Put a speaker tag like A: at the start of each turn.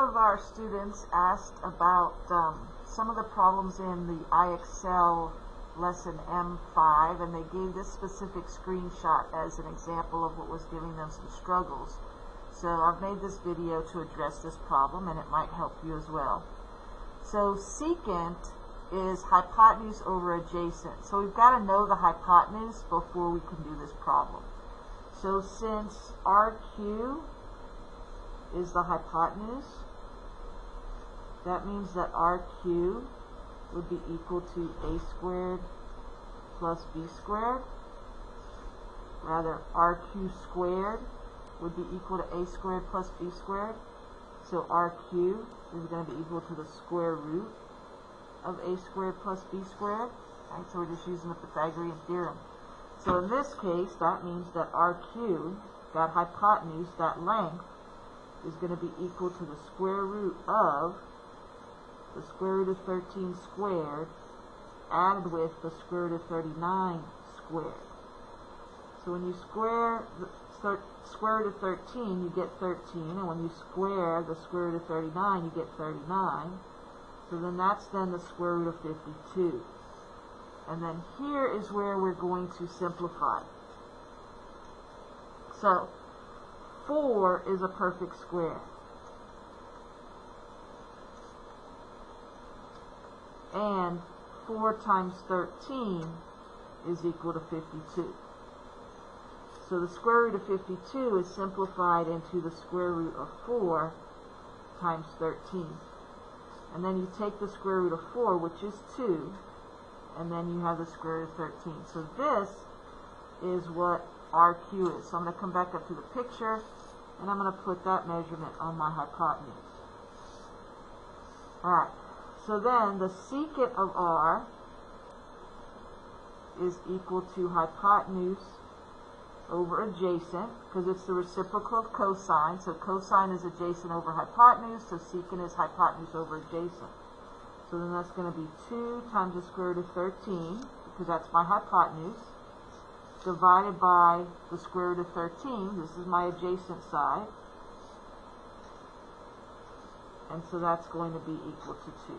A: of our students asked about some of the problems in the IXL lesson M5, and they gave this specific screenshot as an example of what was giving them some struggles. So I've made this video to address this problem, and it might help you as well. So secant is hypotenuse over adjacent. So we've got to know the hypotenuse before we can do this problem. So since RQ is the hypotenuse, that means that RQ would be equal to a squared plus b squared. Rather, RQ squared would be equal to a squared plus b squared. So RQ is going to be equal to the square root of a squared plus b squared. Right, so we're just using the Pythagorean theorem. So in this case, that means that RQ, that hypotenuse, that length, is going to be equal to the square root of the square root of 13 squared added with the square root of 39 squared. So when you square the square root of 13, you get 13, and when you square the square root of 39, you get 39. So then that's then the square root of 52. And then here is where we're going to simplify. So 4 is a perfect square. And 4 times 13 is equal to 52. So the square root of 52 is simplified into the square root of 4 times 13. And then you take the square root of 4, which is 2, and then you have the square root of 13. So this is what RQ is. So I'm going to come back up to the picture, and I'm going to put that measurement on my hypotenuse. Alright, so then the secant of R is equal to hypotenuse over adjacent, because it's the reciprocal of cosine. So cosine is adjacent over hypotenuse, so secant is hypotenuse over adjacent. So then that's going to be 2 times the square root of 13, because that's my hypotenuse, divided by the square root of 13. This is my adjacent side. And so that's going to be equal to 2.